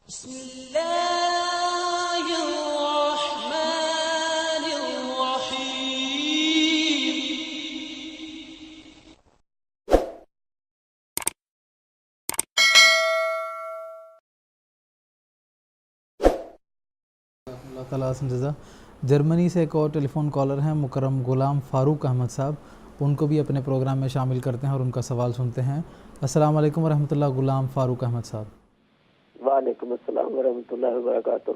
بسم اللہ الرحمن الرحیم۔ اللہ تعالیٰ سے جزا۔ جرمنی سے ایک اور ٹیلی فون کالر ہیں مکرم غلام فاروق احمد صاحب، ان کو بھی اپنے پروگرام میں شامل کرتے ہیں اور ان کا سوال سنتے ہیں۔ السلام علیکم ورحمۃ اللہ، غلام فاروق احمد صاحب۔ وعلیکم السلام ورحمۃ اللہ وبرکاتہ۔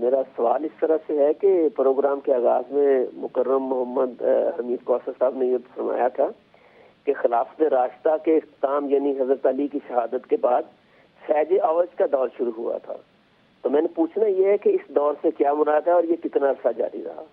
میرا سوال اس طرح سے ہے کہ پروگرام کے آغاز میں مکرم محمد حمید کوثر صاحب نے یہ فرمایا تھا کہ خلافت راشدہ کے اختتام یعنی حضرت علی کی شہادت کے بعد فیض عوج کا دور شروع ہوا تھا، تو میں نے پوچھنا یہ ہے کہ اس دور سے کیا مراد ہے اور یہ کتنا عرصہ جاری رہا؟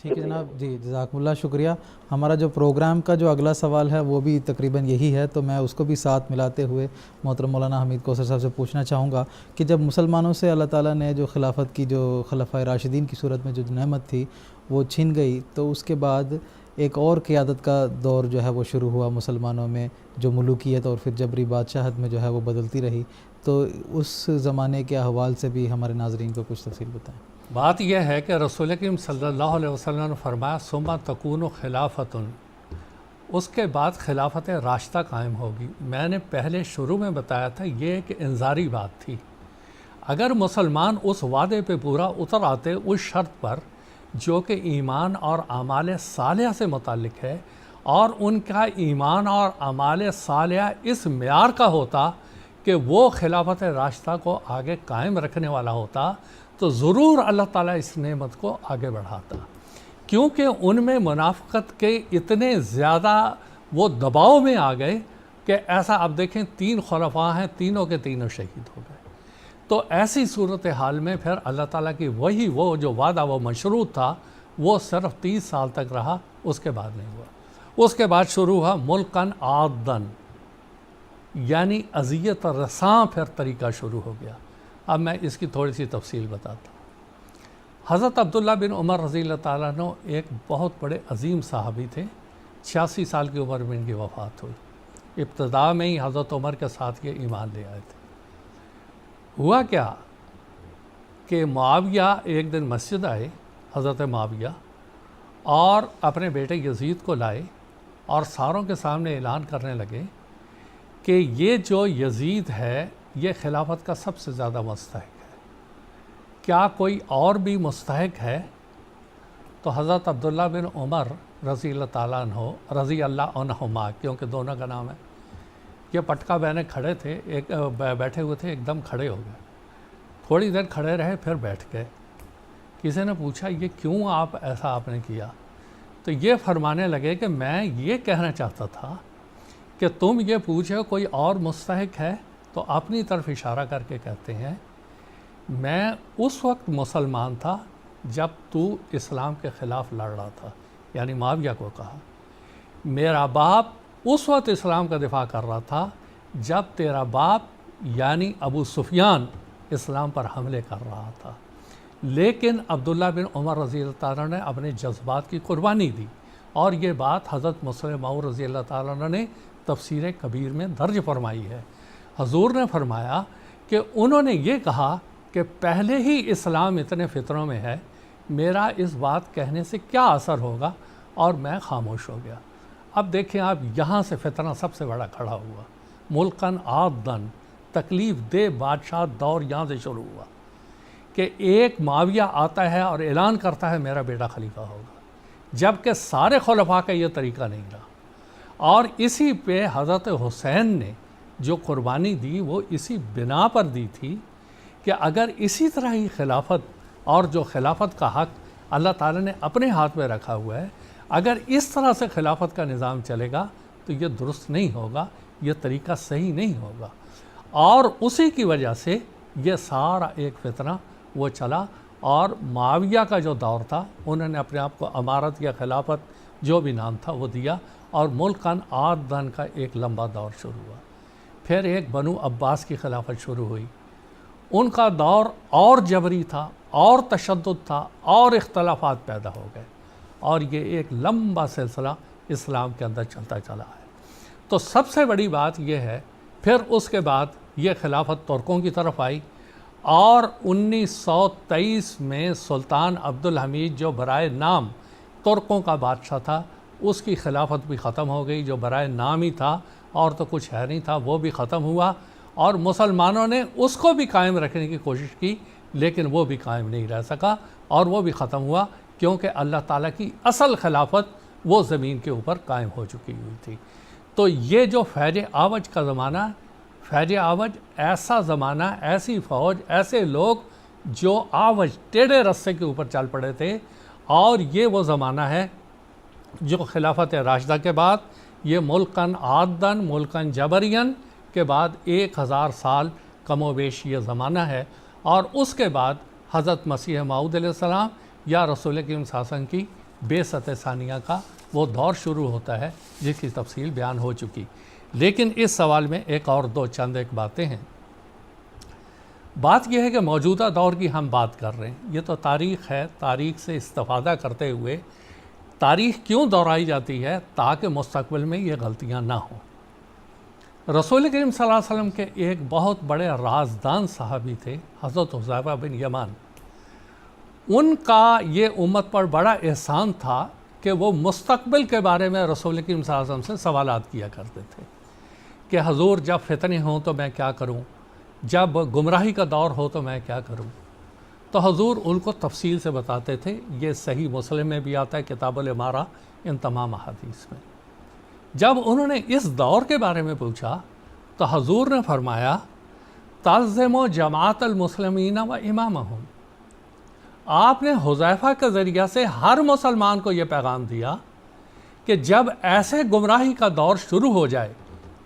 ٹھیک ہے جناب، جی جزاکم اللہ، شکریہ۔ ہمارا جو پروگرام کا جو اگلا سوال ہے وہ بھی تقریباً یہی ہے، تو میں اس کو بھی ساتھ ملاتے ہوئے محترم مولانا حمید کوثر صاحب سے پوچھنا چاہوں گا کہ جب مسلمانوں سے اللہ تعالیٰ نے جو خلافت کی جو خلفائے راشدین کی صورت میں جو نعمت تھی وہ چھن گئی، تو اس کے بعد ایک اور قیادت کا دور جو ہے وہ شروع ہوا مسلمانوں میں، جو ملوکیت اور پھر جبری بادشاہت میں جو ہے وہ بدلتی رہی، تو اس زمانے کے احوال سے بھی ہمارے ناظرین کو کچھ تفصیل بتائیں۔ بات یہ ہے کہ رسول کریم صلی اللہ علیہ وسلم نے فرمایا ثم تکون خلافت، اس کے بعد خلافت راشدہ قائم ہوگی۔ میں نے پہلے شروع میں بتایا تھا یہ ایک انذاری بات تھی۔ اگر مسلمان اس وعدے پہ پورا اتر آتے اس شرط پر جو کہ ایمان اور اعمال صالحہ سے متعلق ہے، اور ان کا ایمان اور اعمال صالحہ اس معیار کا ہوتا کہ وہ خلافت راشدہ کو آگے قائم رکھنے والا ہوتا، تو ضرور اللہ تعالیٰ اس نعمت کو آگے بڑھاتا، کیونکہ ان میں منافقت کے اتنے زیادہ وہ دباؤ میں آ گئے کہ ایسا آپ دیکھیں 3 خلفاء ہیں، تینوں کے تینوں شہید ہو گئے۔ تو ایسی صورتحال میں پھر اللہ تعالیٰ کی وہ جو وعدہ وہ مشروط تھا وہ صرف 30 سال تک رہا، اس کے بعد نہیں ہوا۔ اس کے بعد شروع ہوا ملکن عادن، یعنی اذیت رساں پھر طریقہ شروع ہو گیا۔ اب میں اس کی تھوڑی سی تفصیل بتاتا ہوں۔ حضرت عبداللہ بن عمر رضی اللہ تعالیٰ عنہ ایک بہت بڑے عظیم صحابی تھے، 86 سال کی عمر میں ان کی وفات ہوئی۔ ابتدا میں ہی حضرت عمر کے ساتھ یہ ایمان لے آئے تھے۔ ہوا کیا کہ معاویہ ایک دن مسجد آئے، حضرت معاویہ، اور اپنے بیٹے یزید کو لائے اور ساروں کے سامنے اعلان کرنے لگے کہ یہ جو یزید ہے یہ خلافت کا سب سے زیادہ مستحق ہے، کیا کوئی اور بھی مستحق ہے؟ تو حضرت عبداللہ بن عمر رضی اللہ تعالیٰ عنہما، کیونکہ دونوں کا نام ہے، یہ پٹکا بہنے کھڑے تھے، بیٹھے ہوئے تھے، ایک دم کھڑے ہو گئے، تھوڑی دیر کھڑے رہے پھر بیٹھ گئے۔ کسی نے پوچھا یہ کیوں ایسا آپ نے کیا؟ تو یہ فرمانے لگے کہ میں یہ کہنا چاہتا تھا کہ تم یہ پوچھو کوئی اور مستحق ہے، تو اپنی طرف اشارہ کر کے کہتے ہیں میں اس وقت مسلمان تھا جب تو اسلام کے خلاف لڑ رہا تھا، یعنی معاویہ کو کہا۔ میرا باپ اس وقت اسلام کا دفاع کر رہا تھا جب تیرا باپ یعنی ابو سفیان اسلام پر حملے کر رہا تھا، لیکن عبداللہ بن عمر رضی اللہ تعالیٰ نے اپنے جذبات کی قربانی دی، اور یہ بات حضرت مسلم موعود رضی اللہ تعالیٰ نے تفسیر کبیر میں درج فرمائی ہے۔ حضور نے فرمایا کہ انہوں نے یہ کہا کہ پہلے ہی اسلام اتنے فتنوں میں ہے، میرا اس بات کہنے سے کیا اثر ہوگا، اور میں خاموش ہو گیا۔ اب دیکھیں آپ، یہاں سے فتنہ سب سے بڑا کھڑا ہوا، ملکن عادن، تکلیف دہ بادشاہ دور یہاں سے شروع ہوا کہ ایک معاویہ آتا ہے اور اعلان کرتا ہے میرا بیٹا خلیفہ ہوگا، جبکہ سارے خلفاء کا یہ طریقہ نہیں رہا۔ اور اسی پہ حضرت حسین نے جو قربانی دی وہ اسی بنا پر دی تھی کہ اگر اسی طرح ہی خلافت اور جو خلافت کا حق اللہ تعالیٰ نے اپنے ہاتھ میں رکھا ہوا ہے، اگر اس طرح سے خلافت کا نظام چلے گا تو یہ درست نہیں ہوگا، یہ طریقہ صحیح نہیں ہوگا۔ اور اسی کی وجہ سے یہ سارا ایک فتنہ وہ چلا، اور معاویہ کا جو دور تھا انہوں نے اپنے آپ کو امارت یا خلافت جو بھی نام تھا وہ دیا، اور ملکن عادن کا ایک لمبا دور شروع ہوا۔ پھر ایک بنو عباس کی خلافت شروع ہوئی، ان کا دور اور جبری تھا، اور تشدد تھا، اور اختلافات پیدا ہو گئے، اور یہ ایک لمبا سلسلہ اسلام کے اندر چلتا چلا ہے۔ تو سب سے بڑی بات یہ ہے، پھر اس کے بعد یہ خلافت ترکوں کی طرف آئی، اور 1923 میں سلطان عبدالحمید جو برائے نام ترکوں کا بادشاہ تھا، اس کی خلافت بھی ختم ہو گئی، جو برائے نام ہی تھا اور تو کچھ ہے نہیں تھا، وہ بھی ختم ہوا، اور مسلمانوں نے اس کو بھی قائم رکھنے کی کوشش کی، لیکن وہ بھی قائم نہیں رہ سکا اور وہ بھی ختم ہوا، کیونکہ اللہ تعالیٰ کی اصل خلافت وہ زمین کے اوپر قائم ہو چکی ہوئی تھی۔ تو یہ جو فیض آوج کا زمانہ، فیض آوج ایسا زمانہ، ایسی فوج، ایسے لوگ جو آوج ٹیڑھے رستے کے اوپر چل پڑے تھے، اور یہ وہ زمانہ ہے جو خلافت راشدہ کے بعد، یہ ملکن عادن ملکن جبرین کے بعد 1000 سال کم و بیش یہ زمانہ ہے، اور اس کے بعد حضرت مسیح موعود علیہ السلام یا رسول کریم صلی اللہ علیہ وسلم کی بعثت ثانیہ کا وہ دور شروع ہوتا ہے، جس کی تفصیل بیان ہو چکی۔ لیکن اس سوال میں ایک اور چند باتیں ہیں۔ بات یہ ہے کہ موجودہ دور کی ہم بات کر رہے ہیں، یہ تو تاریخ ہے، تاریخ سے استفادہ کرتے ہوئے تاریخ کیوں دہرائی جاتی ہے؟ تاکہ مستقبل میں یہ غلطیاں نہ ہوں۔ رسول کریم صلی اللہ علیہ وسلم کے ایک بہت بڑے رازدان صحابی تھے، حضرت حذیفہ بن یمان۔ ان کا یہ امت پر بڑا احسان تھا کہ وہ مستقبل کے بارے میں رسول کریم صلی اللہ علیہ وسلم سے سوالات کیا کرتے تھے کہ حضور جب فتنے ہوں تو میں کیا کروں، جب گمراہی کا دور ہو تو میں کیا کروں؟ تو حضور ان کو تفصیل سے بتاتے تھے۔ یہ صحیح مسلم میں بھی آتا ہے، کتاب الامارہ، ان تمام احادیث میں۔ جب انہوں نے اس دور کے بارے میں پوچھا تو حضور نے فرمایا تلزموا جماعت المسلمین و امامہم۔ آپ نے حذیفہ کے ذریعہ سے ہر مسلمان کو یہ پیغام دیا کہ جب ایسے گمراہی کا دور شروع ہو جائے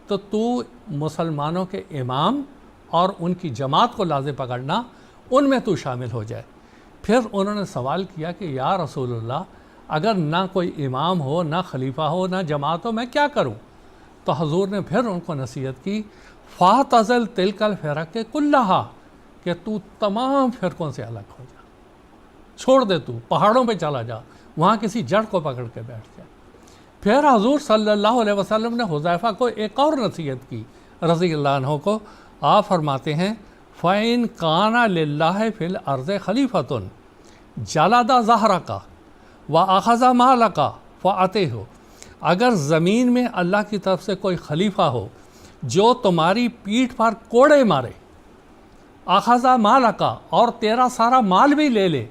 تو مسلمانوں کے امام اور ان کی جماعت کو لازم پکڑنا، ان میں تو شامل ہو جائے۔ پھر انہوں نے سوال کیا کہ یا رسول اللہ، اگر نہ کوئی امام ہو، نہ خلیفہ ہو، نہ جماعت ہو، میں کیا کروں؟ تو حضور نے پھر ان کو نصیحت کی فاعتزل تلک الفرق کلہا، کہ تو تمام فرقوں سے الگ ہو جا، چھوڑ دے، تو پہاڑوں پہ چلا جا، وہاں کسی جڑ کو پکڑ کے بیٹھ جائے۔ پھر حضور صلی اللہ علیہ وسلم نے حذیفہ کو ایک اور نصیحت کی رضی اللہ عنہ کو۔ آپ فرماتے ہیں فَإِن كَانَ لِلَّهِ فِي الْأَرْضِ خَلِيفَةٌ جَلَدَ ظَهْرَكَ وَأَخَذَ مَالَكَ فَأَتِهُ، اگر زمین میں اللہ کی طرف سے کوئی خلیفہ ہو جو تمہاری پیٹھ پر کوڑے مارے، اخذ مالک، اور تیرا سارا مال بھی لے لے،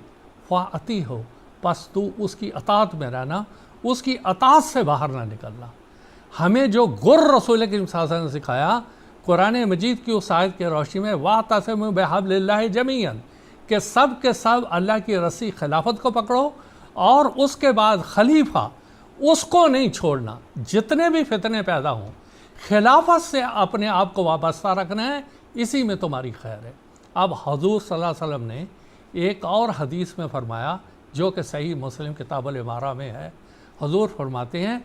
فَأَتِهُ، پس تو اس کی اطاعت میں رہنا، اس کی اطاعت سے باہر نہ نکلنا۔ ہمیں جو گر رسول کریم صلی اللہ علیہ وسلم نے سکھایا قرآن مجید کی اس آیت کے روشنی میں، وَاعْتَصِمُوا بِحَبْلِ اللَّهِ جَمِيعًا، کہ سب کے سب اللہ کی رسی خلافت کو پکڑو، اور اس کے بعد خلیفہ اس کو نہیں چھوڑنا، جتنے بھی فتنے پیدا ہوں خلافت سے اپنے آپ کو وابستہ رکھنا ہے، اسی میں تمہاری خیر ہے۔ اب حضور صلی اللہ علیہ وسلم نے ایک اور حدیث میں فرمایا جو کہ صحیح مسلم کتاب الامارہ میں ہے، حضور فرماتے ہیں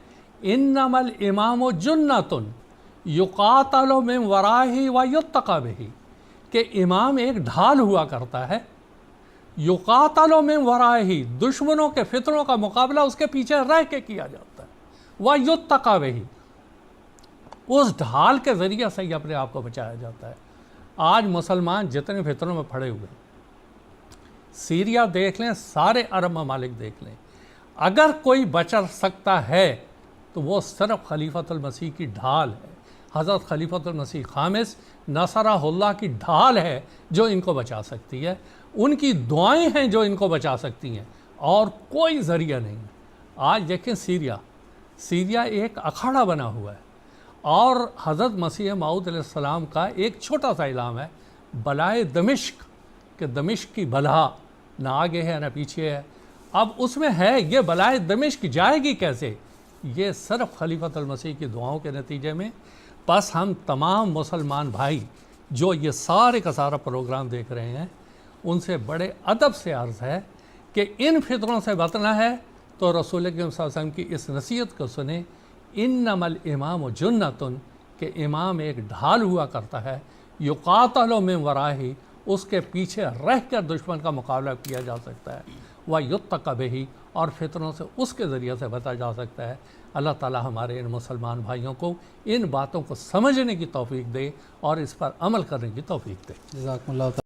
انما الامام جنۃ یقاتل من ورائہ ویتقی بہ، کہ امام ایک ڈھال ہوا کرتا ہے، یقاتل من ورائہ، دشمنوں کے فتنوں کا مقابلہ اس کے پیچھے رہ کے کیا جاتا ہے، ویتقی بہ، اس ڈھال کے ذریعہ سے ہی اپنے آپ کو بچایا جاتا ہے۔ آج مسلمان جتنے فتنوں میں پڑے ہوئے، سیریا دیکھ لیں، سارے عرب ممالک دیکھ لیں، اگر کوئی بچ سکتا ہے تو وہ صرف خلیفۃ المسیح کی ڈھال ہے، حضرت خلیفۃ المسیح خامس نصرہ اللہ کی ڈھال ہے جو ان کو بچا سکتی ہے، ان کی دعائیں ہیں جو ان کو بچا سکتی ہیں، اور کوئی ذریعہ نہیں ہے۔ آج دیکھیں سیریا ایک اکھاڑا بنا ہوا ہے، اور حضرت مسیح موعود علیہ السلام کا ایک چھوٹا سا اعلان ہے، بلائے دمشق، کہ دمشق کی بلا نہ آگے ہے نہ پیچھے ہے۔ اب اس میں ہے یہ بلائے دمشق جائے گی کیسے؟ یہ صرف خلیفۃ المسیح کی دعاؤں کے نتیجے میں۔ بس ہم تمام مسلمان بھائی جو یہ سارے کا سارا پروگرام دیکھ رہے ہیں، ان سے بڑے ادب سے عرض ہے کہ ان فتنوں سے بچنا ہے تو رسول کریم صلی اللہ علیہ وسلم کی اس نصیحت کو سنیں، انما الامام جنۃ، کہ امام ایک ڈھال ہوا کرتا ہے، یقاتل من ورائہ، اس کے پیچھے رہ کر دشمن کا مقابلہ کیا جا سکتا ہے، وَيُتَّقَ بِهِ، اور فتنوں سے اس کے ذریعے سے بچا جا سکتا ہے۔ اللہ تعالی ہمارے ان مسلمان بھائیوں کو ان باتوں کو سمجھنے کی توفیق دے اور اس پر عمل کرنے کی توفیق دے۔ جزاکم اللہ تعالیٰ